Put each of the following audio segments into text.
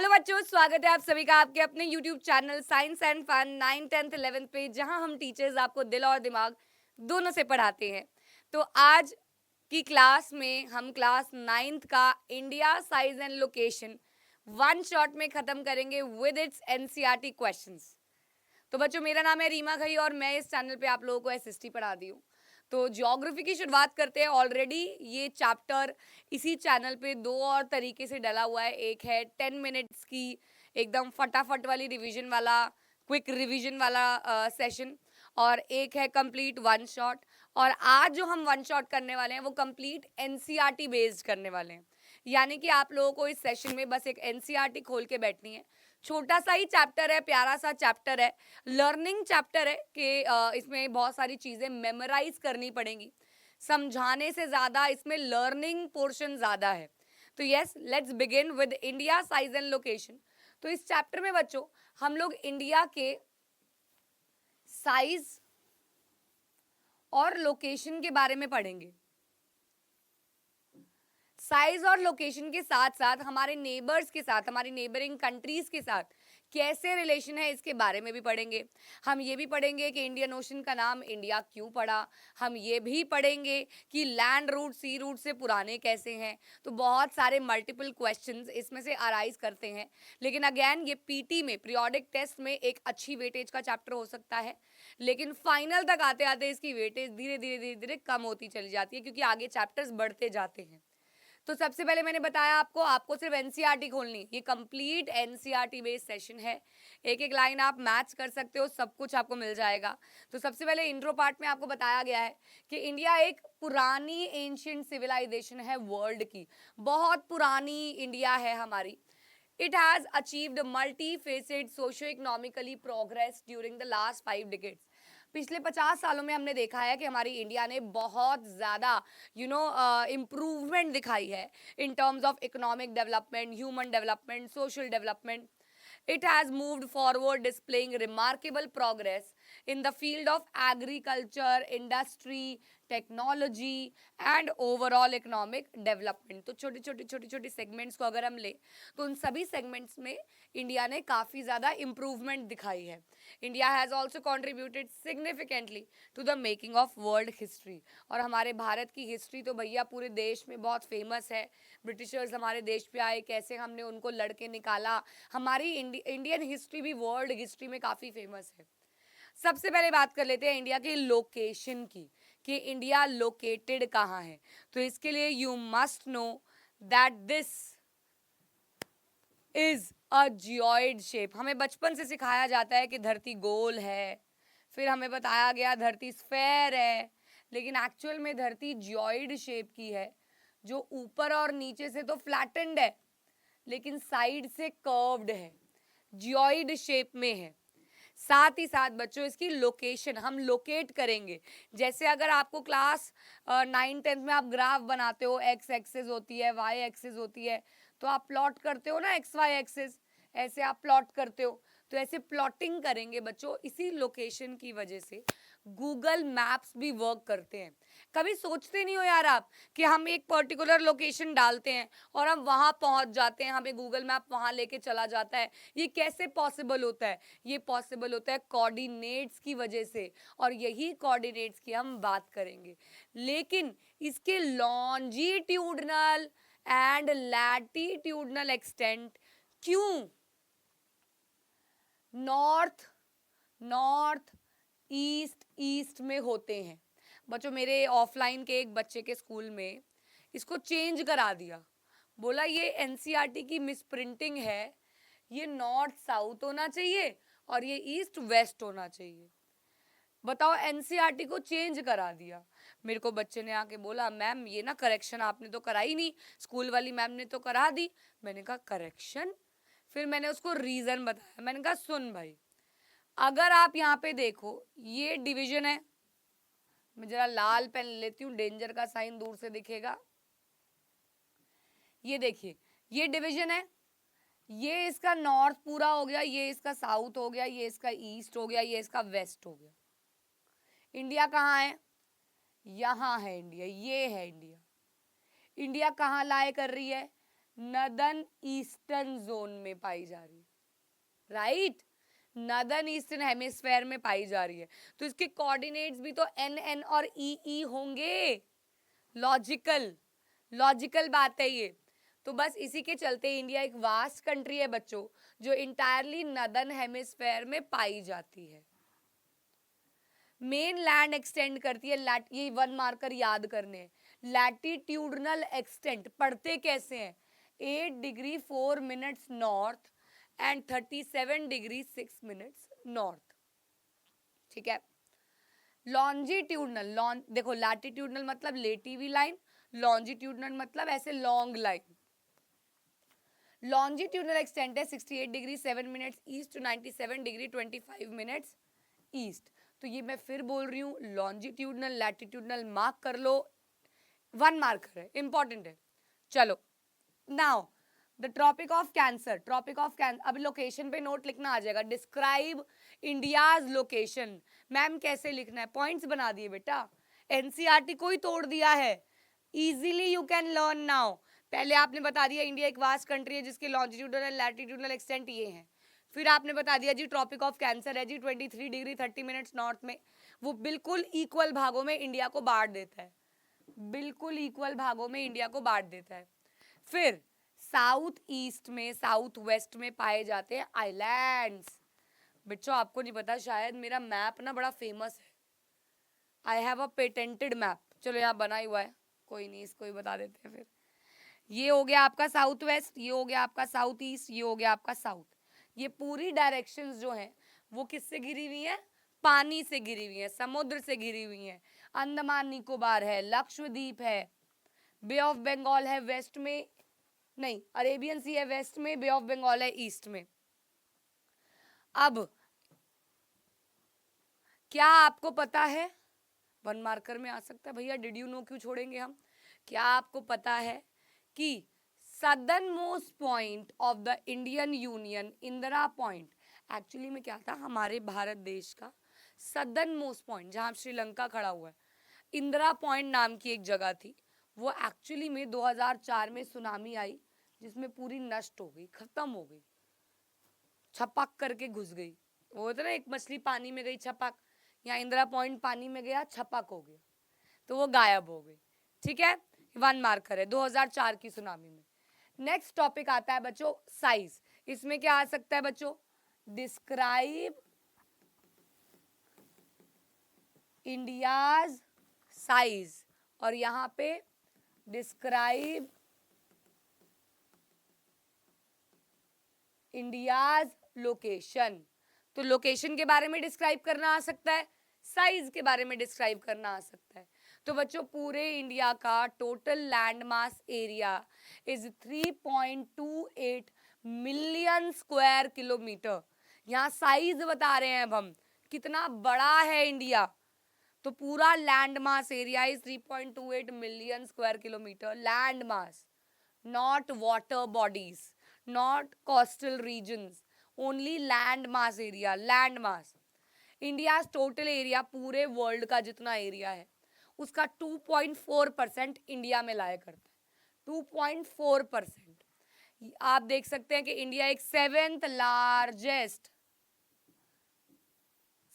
Hello बच्चों, स्वागत है आप सभी का आपके अपने YouTube channel science and fun 9th 10th 11th पे, जहां हम टीचर्स आपको दिल और दिमाग दोनों से पढ़ाते हैं। तो आज की क्लास में हम क्लास 9th का India size and location one shot में खत्म करेंगे विद इट्स एनसीईआरटी क्वेश्चंस। तो बच्चों, मेरा नाम है रीमा खई और मैं इस चैनल पे आप लोगों को एसएसटी पढ़ाती हूँ। तो ज्योग्राफी की शुरुआत करते हैं। ऑलरेडी ये चैप्टर इसी चैनल पे दो और तरीके से डला हुआ है। एक है 10 मिनट्स की एकदम फटाफट वाली रिवीजन वाला, क्विक रिवीजन वाला सेशन, और एक है कंप्लीट वन शॉट। और आज जो हम वन शॉट करने वाले हैं वो कंप्लीट एनसीईआरटी बेस्ड करने वाले हैं। यानी कि आप लोगों को इस सेशन में बस एक एनसीईआरटी खोल के बैठनी है। छोटा सा ही चैप्टर है, प्यारा सा चैप्टर है, लर्निंग चैप्टर है कि इसमें बहुत सारी चीज़ें मेमोराइज करनी पड़ेंगी। समझाने से ज़्यादा इसमें लर्निंग पोर्शन ज़्यादा है। तो yes, let's begin with India size and location. तो इस चैप्टर में बच्चों हम लोग इंडिया के साइज और लोकेशन के बारे में पढ़ेंगे। साइज और लोकेशन के साथ साथ हमारे नेबर्स के साथ, हमारी नेबरिंग कंट्रीज के साथ कैसे रिलेशन है इसके बारे में भी पढ़ेंगे। हम ये भी पढ़ेंगे कि इंडियन ओशन का नाम इंडिया क्यों पड़ा। हम ये भी पढ़ेंगे कि लैंड रूट सी रूट से पुराने कैसे हैं। तो बहुत सारे मल्टीपल क्वेश्चंस इसमें से अराइज करते हैं। लेकिन अगेन ये पीटी में, पीरियोडिक टेस्ट में एक अच्छी वेटेज का चैप्टर हो सकता है, लेकिन फाइनल तक आते आते इसकी वेटेज धीरे धीरे धीरे धीरे कम होती चली जाती है, क्योंकि आगे चैप्टर्स बढ़ते जाते हैं। तो सबसे पहले मैंने बताया आपको सिर्फ एनसीईआरटी खोलनी। ये कंप्लीट एनसीईआरटी बेस्ड सेशन है। एक एक लाइन आप मैच कर सकते हो, सब कुछ आपको मिल जाएगा। तो सबसे पहले इंट्रो पार्ट में आपको बताया गया है कि इंडिया एक पुरानी एंशिएंट सिविलाइजेशन है वर्ल्ड की। बहुत पुरानी इंडिया है हमारी। It has achieved multi-faceted socio-economically progress during the last 5 decades. पिछले 50 सालों में हमने देखा है कि हमारी इंडिया ने बहुत ज़्यादा इम्प्रूवमेंट दिखाई है in terms of economic development, human development, social development. It has moved forward, displaying remarkable progress in the field of agriculture, industry, technology and overall economic development. तो छोटे छोटे सेगमेंट्स को अगर हम ले तो उन सभी सेगमेंट्स में इंडिया ने काफ़ी ज़्यादा इम्प्रूवमेंट दिखाई है। India has also contributed significantly to the making of world history. और हमारे भारत की हिस्ट्री तो भैया पूरे देश में बहुत फेमस है। ब्रिटिशर्स हमारे देश पे आए, कैसे हमने उनको लड़के निकाला, हमारी इंडियन हिस्ट्री भी वर्ल्ड हिस्ट्री में काफ़ी फेमस है। सबसे पहले बात कर लेते हैं इंडिया की लोकेशन की, कि इंडिया लोकेटेड कहाँ है। तो इसके लिए you must know that this is a geoid shape. हमें बचपन से सिखाया जाता है कि धरती गोल है, फिर हमें बताया गया धरती स्फेयर है, लेकिन एक्चुअल में धरती जियोइड शेप की है, जो ऊपर और नीचे से तो फ्लैटेंड है लेकिन साइड से कर्व्ड है, जियोइड शेप में है। साथ ही साथ बच्चों इसकी लोकेशन हम लोकेट करेंगे। जैसे अगर आपको क्लास 9 10 में आप ग्राफ बनाते हो, एक्स एक्सिस होती है, वाई एक्सिस होती है, तो आप प्लॉट करते हो ना, एक्स वाई एक्सिस, ऐसे आप प्लॉट करते हो। तो ऐसे प्लॉटिंग करेंगे बच्चों। इसी लोकेशन की वजह से गूगल मैप्स भी वर्क करते हैं। कभी सोचते नहीं हो यार आप कि हम एक पर्टिकुलर लोकेशन डालते हैं और हम वहाँ पहुँच जाते हैं, हमें गूगल मैप वहाँ लेके चला जाता है। ये कैसे पॉसिबल होता है? ये पॉसिबल होता है कोऑर्डिनेट्स की वजह से, और यही कोऑर्डिनेट्स की हम बात करेंगे। लेकिन इसके लॉन्जिट्यूडनल एंड लैटिट्यूडनल एक्सटेंट क्यों नॉर्थ नॉर्थ ईस्ट ईस्ट में होते हैं? बच्चों, मेरे ऑफलाइन के एक बच्चे के स्कूल में इसको चेंज करा दिया। बोला ये एनसीईआरटी की मिस प्रिंटिंग है, ये नॉर्थ साउथ होना चाहिए और ये ईस्ट वेस्ट होना चाहिए। बताओ, एनसीईआरटी को चेंज करा दिया। मेरे को बच्चे ने आके बोला, मैम ये ना करेक्शन आपने तो कराई नहीं, स्कूल वाली मैम ने तो करा दी। मैंने कहा करेक्शन? फिर मैंने उसको रीज़न बताया। मैंने कहा सुन भाई, अगर आप यहाँ पे देखो, ये डिवीजन है। मैं जरा लाल पेन लेती हूँ, डेंजर का साइन दूर से दिखेगा। ये देखिए, ये डिवीजन है। ये इसका नॉर्थ पूरा हो गया, ये इसका साउथ हो गया, ये इसका ईस्ट हो गया, ये इसका वेस्ट हो गया। इंडिया कहाँ है? यहाँ है इंडिया, ये है इंडिया। इंडिया कहाँ लाए कर रही है? नदर्न ईस्टर्न जोन में पाई जा रही है, राइट? नदर्न ईस्टर्न हेमिस्फेयर में पाई जा रही है, तो इसके कोऑर्डिनेट्स भी तो एन एन और ई ई होंगे। लॉजिकल लॉजिकल बात है ये। तो बस इसी के चलते इंडिया एक वास्ट कंट्री है बच्चों, जो इंटायरली नदर्न हेमिस्फेयर में पाई जाती है। मेन लैंड एक्सटेंड करती है, ये 1 मार्कर याद करने हैं। लैटिट्यूडनल एक्सटेंट पढ़ते कैसे हैं? 8 degree 4 minutes north and 37 degree 6 minutes north, ठीक है। लॉन्जिट्यूडनल, देखो लैटिट्यूडनल मतलब लेटी हुई लाइन, लॉन्जिट्यूडनल मतलब ऐसे लॉन्ग लाइन। लॉन्जिट्यूडनल एक्सटेंट है 68 degree 7 minutes east to 97 degree 25 minutes east. तो ये मैं फिर बोल रही हूँ, लॉन्जिट्यूडनल लैटिट्यूडनल मार्क कर लो, 1 मार्कर है, इंपॉर्टेंट है। चलो now the tropic of cancer, tropic of cancer, अब लोकेशन पे नोट लिखना आ जाएगा। Describe India's location. मैम कैसे लिखना है? पॉइंट्स बना दिए बेटा, एनसीईआरटी को ही तोड़ दिया है। Easily you can learn now. पहले आपने बता दिया इंडिया एक वास्ट कंट्री है जिसके लॉन्जिट्यूडनल एंड लैटिट्यूडनल एक्सटेंट ये हैं। फिर आपने बता दिया जी ट्रॉपिक ऑफ कैंसर है जी 23 डिग्री 30 मिनट्स नॉर्थ में, वो बिल्कुल इक्वल भागों में इंडिया को बांट देता है, बिल्कुल इक्वल भागों में इंडिया को बांट देता है। फिर साउथ ईस्ट में साउथ वेस्ट में पाए जाते हैं आइलैंड्स। बच्चों आपको नहीं पता शायद, मेरा मैप ना बड़ा फेमस है, I have a patented map. चलो यहाँ बना ही हुआ है, कोई नहीं, इसको ही बता देते हैं। फिर ये हो गया आपका साउथ वेस्ट, ये हो गया आपका साउथ ईस्ट, ये हो गया आपका साउथ। ये पूरी डायरेक्शंस जो हैं वो किससे घिरी हुई हैं? पानी से घिरी हुई हैं, समुद्र से घिरी हुई हैं। अंडमान निकोबार है, लक्षद्वीप है, बे ऑफ बंगाल है वेस्ट में, नहीं अरेबियन सी है वेस्ट में, बे ऑफ बंगाल है ईस्ट में। अब क्या आपको पता है, 1 मार्कर में आ सकता है भैया, डिड यू नो क्यों छोड़ेंगे हम? क्या आपको पता है कि southern most point of the Indian union, Indira point, actually में क्या था, हमारे भारत देश का सदर्न मोस्ट पॉइंट जहां श्रीलंका खड़ा हुआ है, इंदिरा पॉइंट नाम की एक जगह थी। वो एक्चुअली में 2004 में सुनामी आई जिसमें पूरी नष्ट हो गई, खत्म हो गई, छपक करके घुस गई। वो होता ना, एक मछली पानी में गई छपक, यहाँ इंदिरा पॉइंट पानी में गया छपक हो गया, तो वो गायब हो गई, ठीक है। 1 मार्कर है 2004 की सुनामी में। नेक्स्ट टॉपिक आता है बच्चों साइज। इसमें क्या आ सकता है बच्चों? डिस्क्राइब इंडियाज साइज, और यहां पे डिस्क्राइब इंडियाज लोकेशन। तो लोकेशन के बारे में डिस्क्राइब करना आ सकता है, साइज के बारे में डिस्क्राइब करना आ सकता है। तो बच्चों पूरे इंडिया का total land mass area is 3.28 million square kilometre. यहाँ साइज बता रहे हैं अब हम, कितना बड़ा है इंडिया। तो पूरा land mass area is 3.28 million square kilometre, land mass, not water bodies, not coastal regions, only land mass area, land mass. India total area पूरे वर्ल्ड का जितना एरिया है उसका 2.4% इंडिया में लाया करता है, 2.4%। आप देख सकते हैं कि इंडिया एक 7th लार्जेस्ट,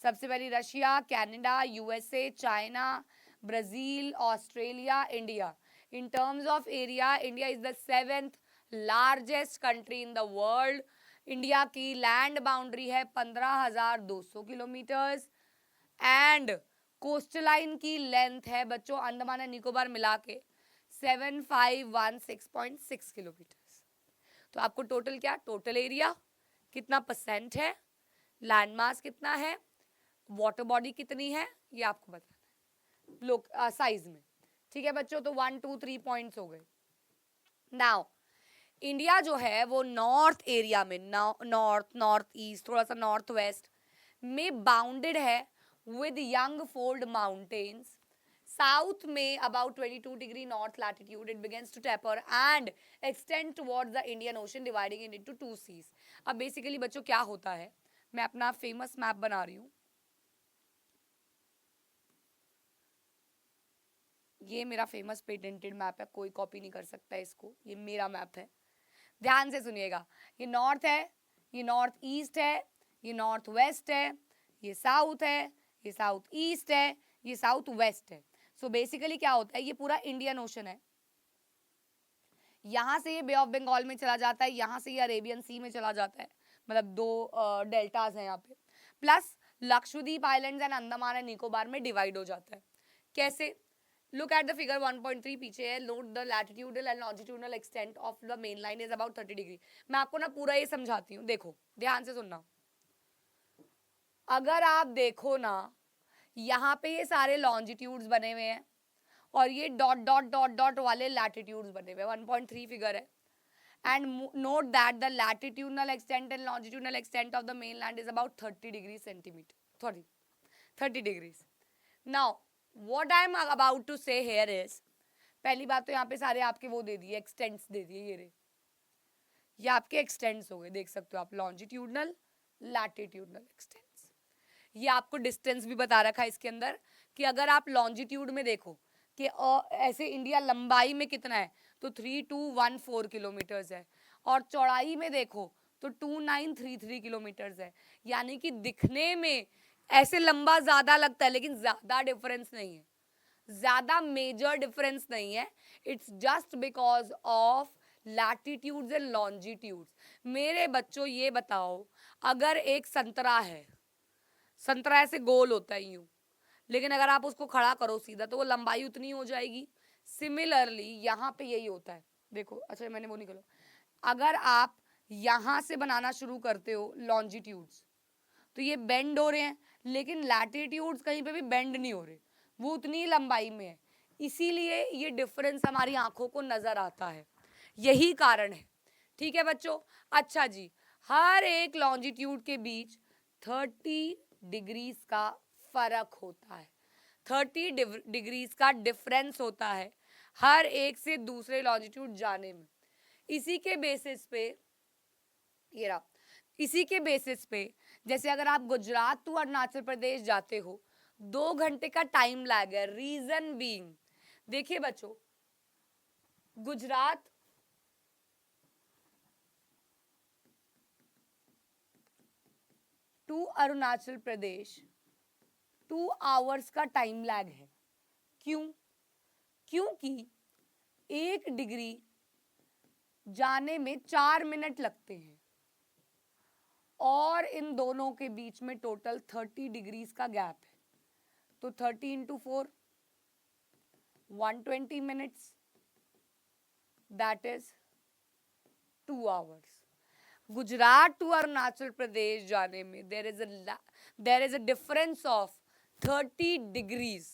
सबसे पहले Russia, Canada, USA, China, Brazil, Australia, India. In terms of area India is the 7th largest country in the world. India की लैंड बाउंड्री है 15,200 किलोमीटर्स एंड कोस्टल लाइन की लेंथ है बच्चों Andaman and Nicobar मिला के 7516.6 kilometres. तो आपको टोटल क्या, टोटल एरिया कितना परसेंट है, लैंड मास कितना है, वाटर बॉडी कितनी है, ये आपको बताना है लोग साइज में, ठीक है बच्चों। तो 1 2 3 पॉइंट्स हो गए। नाउ इंडिया जो है वो नॉर्थ एरिया में, नॉर्थ नॉर्थ ईस्ट, थोड़ा सा नॉर्थ वेस्ट में बाउंडेड है with young fold mountains. South में about 22 degree north latitude it begins to taper and extends towards the Indian Ocean dividing it into 2 seas. अब basically बच्चों क्या होता है, मैं अपना फेमस मैप बना रही हूँ, ये मेरा फेमस पेटेंटेड मैप है, कोई कॉपी नहीं कर सकता है इसको, ये मेरा मैप है। ध्यान से सुनिएगा, ये नॉर्थ है, ये नॉर्थ ईस्ट है, ये नॉर्थ वेस्ट है, ये साउथ है, ये साउथ ईस्ट है, ये साउथ वेस्ट है। सो बेसिकली क्या होता है, ये पूरा इंडियन ओशन है, यहाँ से ये बे ऑफ बंगाल में चला जाता है, यहाँ से ये अरेबियन सी में चला जाता है, मतलब दो डेल्टाज हैं यहाँ पे, plus Lakshadweep islands and Andaman and Nicobar में डिवाइड हो जाता है। कैसे? लुक एट द फिगर 1.3 पीछे है, note the latitudinal and longitudinal extent of the mainland is about 30 degree. मैं आपको ना पूरा ये समझाती हूँ, देखो ध्यान से सुनना। अगर आप देखो ना, यहाँ पे ये सारे लॉन्जिट्यूड्स बने हुए हैं और ये डॉट डॉट डॉट डॉट वाले लैटिट्यूड्स बने हुए हैं, 1.3 फिगर है। And note that the latitudinal extent and longitudinal extent of the mainland is about 30 degree centimetre, sorry 30 degrees. Now what I am about to say here is, पहली बात तो यहाँ पे सारे आपके वो दे दिए, एक्सटेंट्स दे दिए, ये आपके एक्सटेंट्स हो गए, देख सकते हो आप, लॉन्जिट्यूडनल लैटिट्यूडनल एक्सटेंट्स। ये आपको डिस्टेंस भी बता रखा है इसके अंदर कि अगर आप लॉन्जिट्यूड में देखो कि ऐसे इंडिया लंबाई में कितना है तो 3214 किलोमीटर्स है, और चौड़ाई में देखो तो 2933 किलोमीटर्स है। यानी कि दिखने में ऐसे लंबा ज्यादा लगता है, लेकिन ज्यादा डिफरेंस नहीं है, ज्यादा मेजर डिफरेंस नहीं है। It's just because of latitudes and longitudes. मेरे बच्चों ये बताओ, अगर एक संतरा है, संतरा ऐसे गोल होता है यूं, लेकिन अगर आप उसको खड़ा करो सीधा तो वो लंबाई उतनी हो जाएगी। सिमिलरली यहाँ पे यही होता है, देखो, अच्छा मैंने वो नहीं करो, अगर आप यहाँ से बनाना शुरू करते हो लॉन्जिट्यूड्स तो ये बेंड हो रहे हैं, लेकिन लैटिट्यूड्स कहीं पे भी बेंड नहीं हो रहे, वो उतनी लंबाई में है, इसीलिए ये डिफरेंस हमारी आंखों को नजर आता है, यही कारण है। ठीक है बच्चों? अच्छा जी, हर एक लॉन्जिट्यूड के बीच 30 डिग्रीज का फर्क होता है, 30 डिग्रीज का डिफरेंस होता है हर एक से दूसरे लॉन्जिट्यूड जाने में। इसी के बेसिस पे, ये रहा, इसी के बेसिस पे जैसे अगर आप गुजरात टू अरुणाचल प्रदेश जाते हो 2 घंटे का टाइम लैग है। रीजन बीइंग, देखिए बच्चों, गुजरात टू अरुणाचल प्रदेश 2 आवर्स का टाइम लैग है। क्यों? क्योंकि 1 डिग्री जाने में 4 मिनट लगते हैं और इन दोनों के बीच में टोटल 30 डिग्रीज का गैप है, तो 30 into 4 120 minutes, that is 2 hours. Gujarat to Arunachal Pradesh जाने में there is a difference of 30 degrees,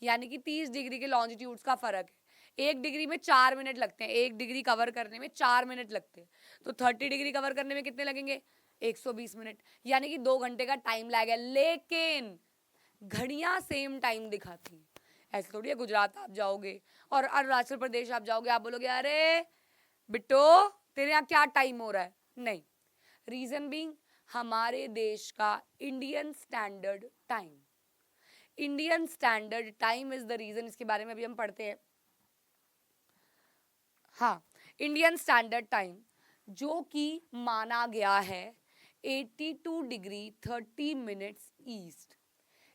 यानी कि 30 डिग्री के लॉन्जिट्यूड्स का फर्क है। 1 डिग्री में 4 मिनट लगते हैं, 1 डिग्री कवर करने में 4 मिनट लगते हैं, तो 30 डिग्री कवर करने में कितने लगेंगे? 120 मिनट, यानी कि 2 घंटे का टाइम लैग है। लेकिन घड़ियां सेम टाइम दिखाती हैं, ऐसे थोड़ी है गुजरात आप जाओगे और अरुणाचल प्रदेश आप जाओगे, आप बोलोगे अरे बिट्टो तेरे यहाँ क्या टाइम हो रहा है, नहीं। रीजन बीइंग, हमारे देश का Indian standard time, Indian standard time is the reason, इसके बारे में अभी हम पढ़ते हैं। हाँ, इंडियन स्टैंडर्ड टाइम जो कि माना गया है 82 degree 30 minutes east,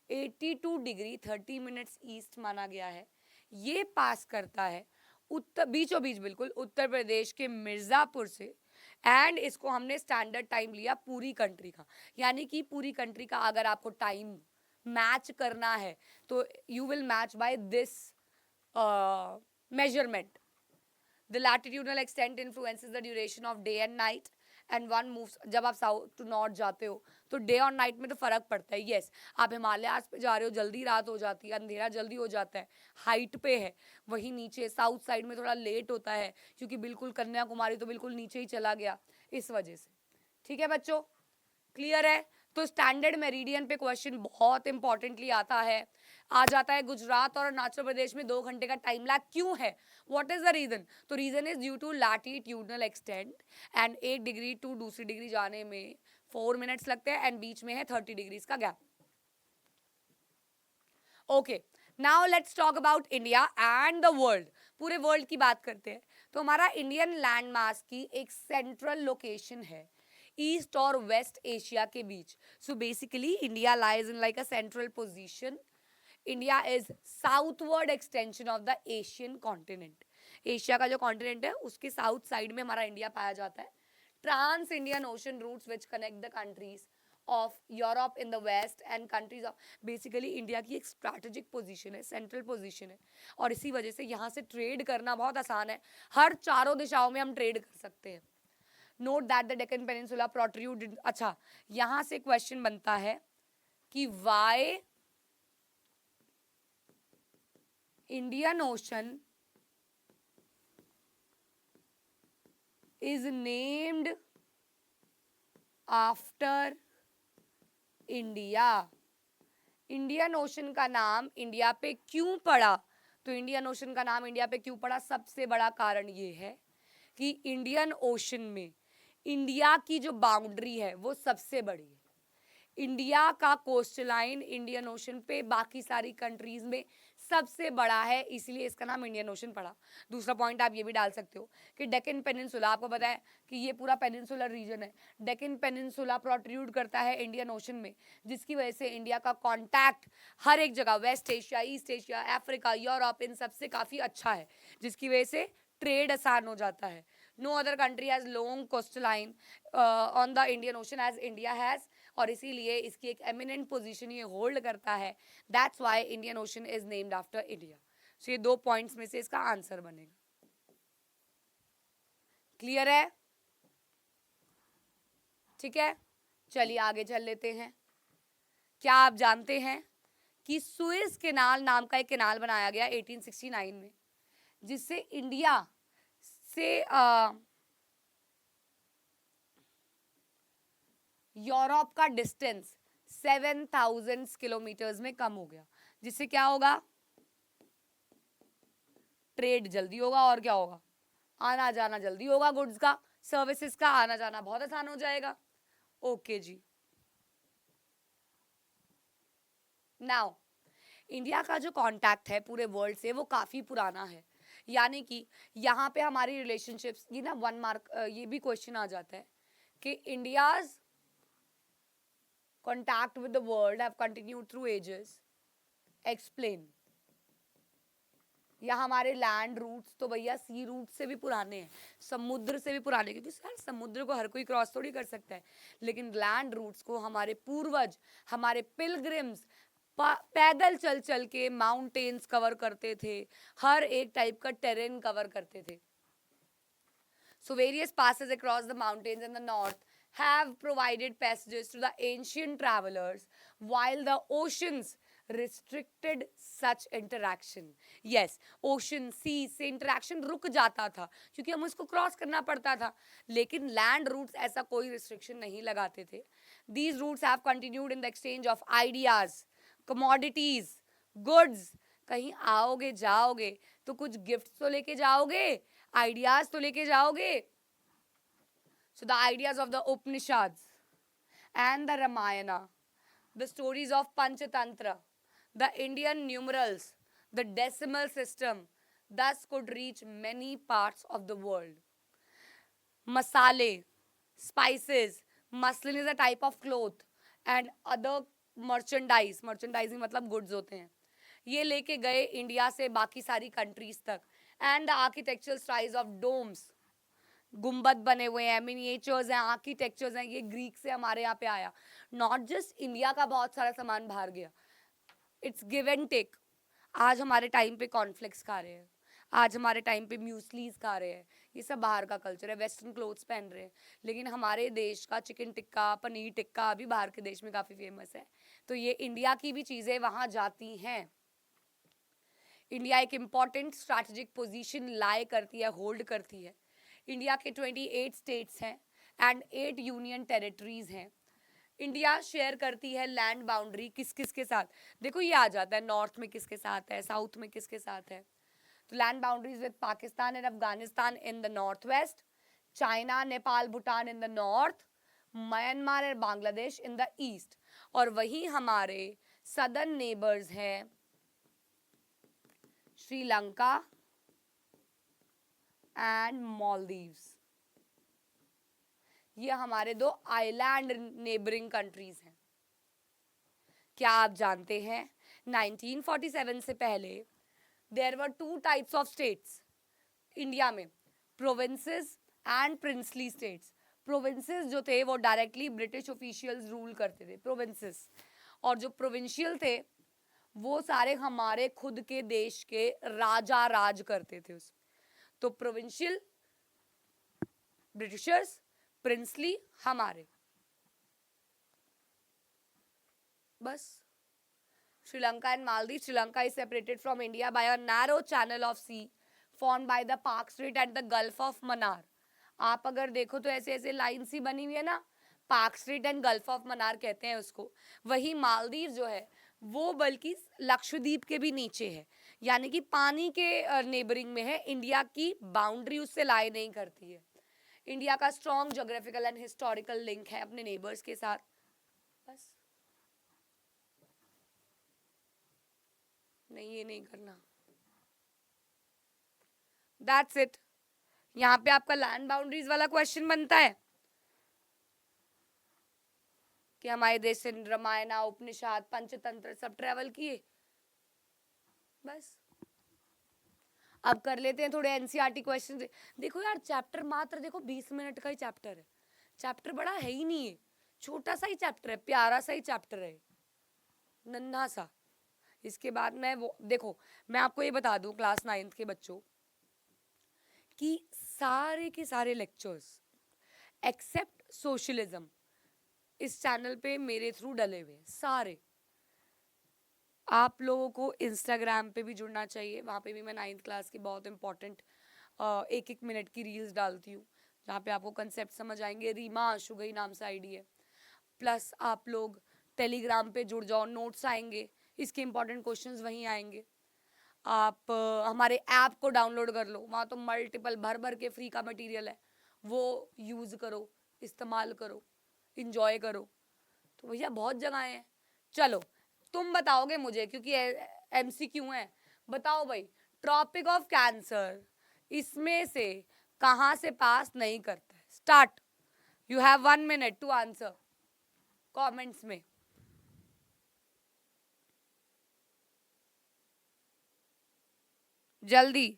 82 degree 30 minutes east माना गया है। ये पास करता है उत्तर, बीचों बीच बिल्कुल उत्तर प्रदेश के मिर्जापुर से, एंड इसको हमने स्टैंडर्ड टाइम लिया पूरी कंट्री का, यानी कि पूरी कंट्री का अगर आपको टाइम मैच करना है तो you will match by this measurement. The latitudinal extent influences the duration of day and night and one moves, जब आप साउथ टू नॉर्थ जाते हो तो डे और नाइट में तो फर्क पड़ता है। यस, आप हिमालयाज पे जा रहे हो जल्दी रात हो जाती है, अंधेरा जल्दी हो जाता है, हाइट पे है। वहीं नीचे साउथ साइड में थोड़ा लेट होता है, क्योंकि बिल्कुल कन्याकुमारी तो बिल्कुल नीचे ही चला गया, इस वजह से। ठीक है बच्चों, क्लियर है? तो स्टैंडर्ड मेरिडियन पे क्वेश्चन बहुत इंपॉर्टेंटली आता है, आ जाता है गुजरात और अरुणाचल प्रदेश में 2 घंटे का टाइम लैग क्यों है, व्हाट इज द रीजन? तो reason is due to latitudinal extent, and 1 degree to दूसरी डिग्री जाने में 4 मिनट्स लगते हैं, एंड बीच में है 30 डिग्रीज का gap. Okay, now let's talk about India and the world, पूरे वर्ल्ड की बात करते हैं। तो हमारा इंडियन लैंड मास की एक सेंट्रल लोकेशन है ईस्ट और वेस्ट एशिया के बीच. So basically India lies in like a central position. India is southward extension of the Asian continent. Asia का जो कॉन्टिनेंट है उसके साउथ साइड में हमारा इंडिया पाया जाता है. Trans Indian ocean routes which connect the countries of Europe in the west and countries of. Basically India की एक स्ट्रैटेजिक पोजीशन है, सेंट्रल पोजीशन है, और इसी वजह से यहाँ से ट्रेड करना बहुत आसान है. हर चारों दिशाओं में हम ट्रेड कर सकते हैं. Note that the Deccan peninsula protrude. अच्छा, यहाँ से क्वेश्चन बनता है कि why Indian ocean is named after India. Indian ocean का नाम इंडिया पे क्यों पड़ा? तो इंडियन ओशन का नाम इंडिया पे क्यों पड़ा? सबसे बड़ा कारण ये है कि इंडियन ओशन में इंडिया की जो बाउंड्री है वो सबसे बड़ी है. इंडिया का कोस्टल लाइन इंडियन ओशन पे बाकी सारी कंट्रीज में सबसे बड़ा है, इसलिए इसका नाम इंडियन ओशन पड़ा. दूसरा पॉइंट आप ये भी डाल सकते हो कि डेक्कन पेनिनसुला, आपको पता है कि ये पूरा पेनिनसुलर रीजन है. डेक्कन पेनिनसुला प्रोट्रूड करता है इंडियन ओशन में, जिसकी वजह से इंडिया का कॉन्टैक्ट हर एक जगह, west Asia, east Asia, Africa, Europe, इन सबसे काफ़ी अच्छा है, जिसकी वजह से ट्रेड आसान हो जाता है. No other country has long coastal line on the Indian ocean as India has, और इसीलिए इसकी एक एमिनेंट पोजीशन ये होल्ड करता है. That's why Indian Ocean is named after India. So ये 2 पॉइंट्स में से इसका आंसर बनेगा. क्लियर है? ठीक है, चलिए आगे चल लेते हैं. क्या आप जानते हैं कि सुएज कैनाल नाम का एक कैनाल बनाया गया 1869 में, जिससे इंडिया से यूरोप का डिस्टेंस 7,000 किलोमीटर्स में कम हो गया, जिससे क्या होगा? ट्रेड जल्दी होगा, और क्या होगा? आना जाना जल्दी होगा, गुड्स का, सर्विसेज का आना जाना बहुत आसान हो जाएगा. ओके जी. नाउ इंडिया का जो कांटेक्ट है पूरे वर्ल्ड से वो काफ़ी पुराना है. यानी कि यहाँ पे हमारी रिलेशनशिप्स, ये ना 1 मार्क ये भी क्वेश्चन आ जाता है कि India's contact with the world have continued through ages. Explain. या हमारे लैंड रूट्स तो भैया सी रूट से भी पुराने हैं, समुद्र से भी पुराने, क्योंकि सर समुद्र को हर कोई क्रॉस थोड़ी कर सकता है, लेकिन लैंड रूट्स को हमारे पूर्वज, हमारे पिलग्रिम्स पैदल चल चल के माउंटेन्स कवर करते थे, हर एक टाइप का टेरेन कवर करते थे. So various passes across the mountains in the north have provided passages to the ancient travelers, while the oceans restricted such interaction. Yes, ocean, sea से interaction रुक जाता था क्योंकि हम उसको क्रॉस करना पड़ता था, लेकिन लैंड रूट्स ऐसा कोई रिस्ट्रिक्शन नहीं लगाते थे. These routes have continued in the exchange of ideas, commodities, goods. कहीं आओगे जाओगे तो कुछ गिफ्ट तो लेके जाओगे, आइडियाज तो लेके जाओगे. So the ideas of the Upanishads and the Ramayana, the stories of Panchatantra, the Indian numerals, the decimal system, thus could reach many parts of the world. Masale, spices, muslin is a type of cloth, and other merchandise, merchandising मतलब goods होते हैं, ये लेके गए India से बाकी सारी countries तक. And the architectural styles of domes, गुम्बद बने हुए हैं, मिनिएचर्स हैं, आर्किटेक्चर्स हैं, ये ग्रीक से हमारे यहाँ पे आया. नॉट जस्ट इंडिया का बहुत सारा सामान बाहर गया, इट्स गिव एंड टेक. आज हमारे टाइम पे कॉर्नफ्लेक्स खा रहे हैं, आज हमारे टाइम पे म्यूसलीज खा रहे हैं, ये सब बाहर का कल्चर है. वेस्टर्न क्लोथ्स पहन रहे हैं, लेकिन हमारे देश का चिकन टिक्का, पनीर टिक्का अभी बाहर के देश में काफ़ी फेमस है. तो ये इंडिया की भी चीज़ें वहाँ जाती हैं. इंडिया एक इम्पॉर्टेंट स्ट्रैटेजिक पोजीशन लाई करती है, होल्ड करती है. इंडिया के 28 स्टेट्स हैं एंड 8 यूनियन टेरिटरीज हैं. इंडिया शेयर करती है लैंड बाउंड्री किस किस के साथ? देखो ये आ जाता है, नॉर्थ में किसके साथ है, साउथ में किसके साथ है. तो land boundaries with Pakistan and Afghanistan in the north west, China, Nepal, Bhutan in the north, Myanmar and Bangladesh in the east. और वही हमारे सदर्न नेबर्स हैं श्रीलंका, एंड मालदीव्स। ये हमारे दो आइलैंड नेबरिंग कंट्रीज हैं। क्या आप जानते हैं 1947 से पहले there were two types of states India में, provinces and princely states. Provinces जो थे वो डायरेक्टली ब्रिटिश ऑफिशियल्स रूल करते थे, प्रोविंसेस, और जो प्रोविंशियल थे वो सारे हमारे खुद के देश के राजा राज करते थे उसमें। तो प्रोविंशियल ब्रिटिशर्स, प्रिंसली हमारे, बस। Sri Lanka and Maldives, Sri Lanka is separated from India by a narrow channel of sea formed by the Palk Strait and the Gulf of Mannar. आप अगर देखो तो ऐसे ऐसे लाइन सी बनी हुई है ना, पाक Strait and gulf of Mannar कहते हैं उसको। वही मालदीव जो है वो बल्कि लक्षद्वीप के भी नीचे है, यानी कि पानी के नेबरिंग में है, इंडिया की बाउंड्री उससे लाई नहीं करती है। इंडिया का strong geographical and historical link है अपने नेबर्स के साथ, बस। नहीं, ये नहीं करना, दैट्स इट। यहाँ पे आपका लैंड बाउंड्रीज वाला क्वेश्चन बनता है कि हमारे देश से रामायण, उपनिषद, पंचतंत्र सब ट्रेवल किए, बस। अब कर लेते हैं थोड़े एनसीईआरटी क्वेश्चन। देखो यार, चैप्टर मात्र देखो 20 मिनट का ही चैप्टर है, चैप्टर बड़ा है ही नहीं है, छोटा सा ही चैप्टर है, प्यारा सा ही चैप्टर है, नन्हा सा। इसके बाद मैं वो देखो, मैं आपको ये बता दूं क्लास 9th के बच्चों कि सारे के सारे लेक्चर्स एक्सेप्ट सोशलिज्म इस चैनल पे मेरे थ्रू डले हुए सारे। आप लोगों को इंस्टाग्राम पे भी जुड़ना चाहिए, वहाँ पे भी मैं 9th क्लास की बहुत इंपॉर्टेंट 1-1 मिनट की रील्स डालती हूँ, जहाँ पे आपको कंसेप्ट समझ आएंगे। रीमा आशुगई नाम से आईडी है। प्लस आप लोग टेलीग्राम पे जुड़ जाओ, नोट्स आएंगे, इसके इंपॉर्टेंट क्वेश्चंस वहीं आएंगे। आप हमारे ऐप को डाउनलोड कर लो, वहाँ तो मल्टीपल भर भर के फ्री का मटेरियल है, वो यूज़ करो, इस्तेमाल करो, इंजॉय करो। तो भैया बहुत जगह हैं। चलो तुम बताओगे मुझे, क्योंकि एमसीक्यू है, बताओ भाई, ट्रॉपिक ऑफ कैंसर इसमें से कहाँ से पास नहीं करता है? Start, you have 1 minute to answer comments में। जल्दी।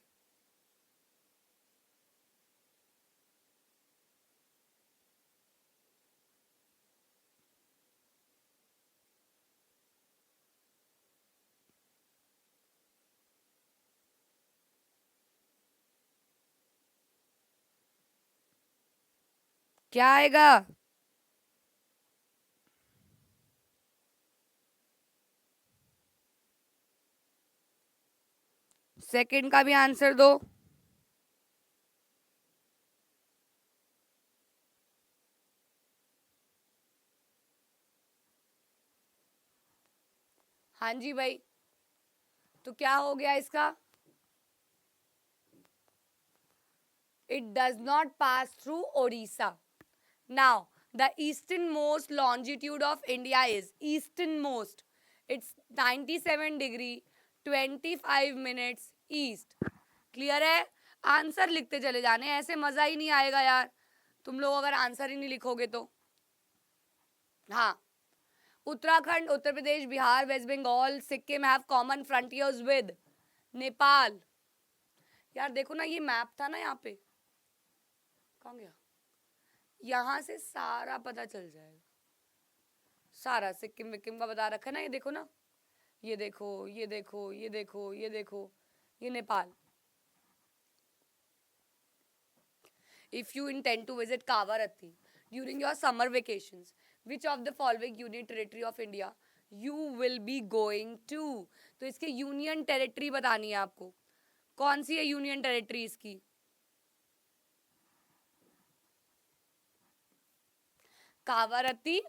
क्या आएगा? सेकंड का भी आंसर दो। हाँ जी भाई, तो क्या हो गया इसका? It does not pass through Odisha. Now, the easternmost longitude of India is easternmost. It's 97 degree 25 minutes east. Clear है? आंसर लिखते चले जाने, ऐसे मजा ही नहीं आएगा यार, तुम लोग अगर आंसर ही नहीं लिखोगे तो। हाँ, Uttarakhand, Uttar Pradesh, Bihar, West Bengal, Sikkim have common frontiers with Nepal. यार देखो ना, ये मैप था ना यहाँ पे, कहाँ गया? यहाँ से सारा पता चल जाएगा, सारा सिक्किम विक्किम का बता रखा है ना, ये देखो ना, ये देखो, ये देखो, ये देखो, ये देखो, ये Nepal. If you intend to visit Kavaratti during your summer vacations, which of the following union territory of India you will be going to? तो इसके यूनियन टेरिटरी बतानी है आपको, कौन सी है यूनियन टेरिटरी इसकी? Kavaratti,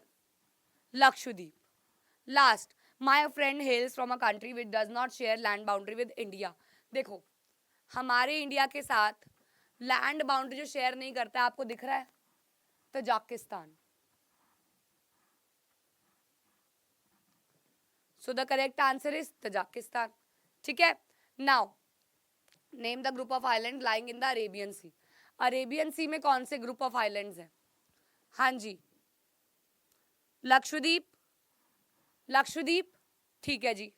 Lakshadweep. Last, my friend हेल्स from a country which does not share land boundary with India. देखो, हमारे इंडिया के साथ लैंड बाउंड्री जो शेयर नहीं करता है, आपको दिख रहा है, Tajikistan. So the correct answer is Tajikistan. ठीक है, now name the group of island lying in the Arabian Sea. Arabian Sea में कौन से ग्रुप ऑफ आइलैंड्स हैं? हाँ जी, लक्षद्वीप, लक्षद्वीप, ठीक है जी।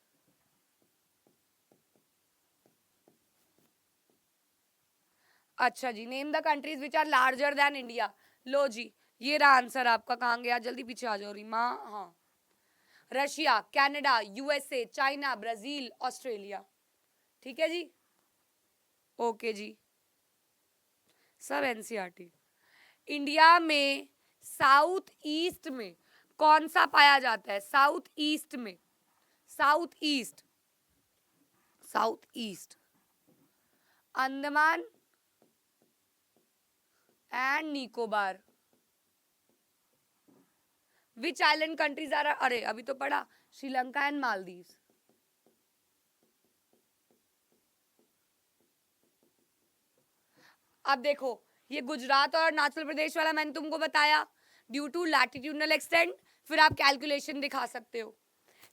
अच्छा जी, name the countries which are larger than India. लो जी, ये रहा आंसर आपका। कहाँ गया? जल्दी पीछे आ जाओ रीमा। हाँ, Russia, Canada, USA, China, Brazil, Australia. ठीक है जी, ओके जी, सब एनसीईआरटी। इंडिया में साउथ ईस्ट में कौन सा पाया जाता है? साउथ ईस्ट में, south east, south east, Andaman and Nicobar. Which island countries are, अरे अभी तो पढ़ा, श्रीलंका एंड मालदीव्स। अब देखो, ये गुजरात और अरुणाचल प्रदेश वाला मैंने तुमको बताया, ड्यू टू लैटिट्यूडनल एक्सटेंट। फिर आप कैलकुलेशन दिखा सकते हो।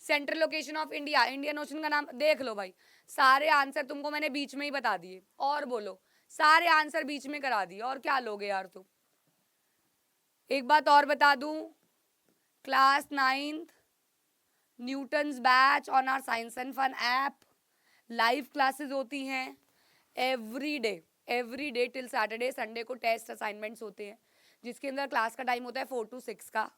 Central location of India, Indian ocean का नाम देख लो भाई। सारे आंसर तुमको मैंने बीच में ही बता दिए। और बोलो, सारे आंसर बीच में करा दिए, और क्या लोगे यार तुम। एक बात और बता दूं, class 9th Newton's batch on our science and fun app, live classes होती हैं every day till Saturday. Sunday को टेस्ट असाइनमेंट्स होते हैं, जिसके अंदर क्लास का टाइम होता है 4 to 6 का,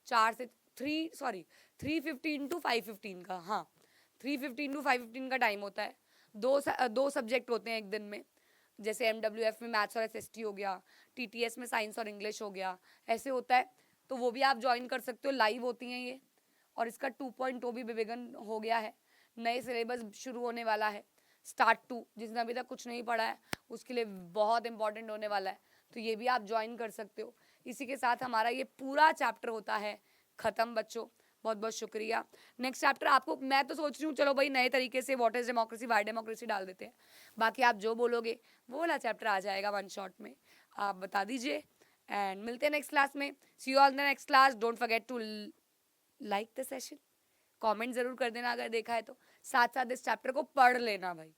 3:15 to 5:15 का। हाँ, 3:15 to 5:15 का टाइम होता है। दो सब्जेक्ट होते हैं एक दिन में, जैसे MWF में मैथ्स और SST हो गया, TTS में साइंस और इंग्लिश हो गया, ऐसे होता है। तो वो भी आप ज्वाइन कर सकते हो, लाइव होती हैं ये। और इसका 2.0 भी विवेगन हो गया है, नए सिलेबस शुरू होने वाला है, स्टार्ट 2। जिसने अभी तक कुछ नहीं पढ़ा है उसके लिए बहुत इंपॉर्टेंट होने वाला है, तो ये भी आप ज्वाइन कर सकते हो। इसी के साथ हमारा ये पूरा चैप्टर होता है खत्म बच्चों। बहुत बहुत शुक्रिया। नेक्स्ट चैप्टर आपको, मैं तो सोच रही हूँ चलो भाई नए तरीके से what is democracy, Y democracy डाल देते हैं। बाकी आप जो बोलोगे वो वाला चैप्टर आ जाएगा 1 शॉट में, आप बता दीजिए। एंड मिलते हैं नेक्स्ट क्लास में। See you all in the next class. Don't forget to like the session, comment जरूर कर देना अगर देखा है तो। साथ साथ इस चैप्टर को पढ़ लेना भाई।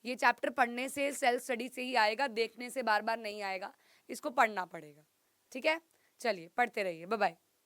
ये चैप्टर पढ़ने से, सेल्फ स्टडी से ही आएगा, देखने से बार बार नहीं आएगा, इसको पढ़ना पड़ेगा। ठीक है, चलिए पढ़ते रहिए, बाय बाय।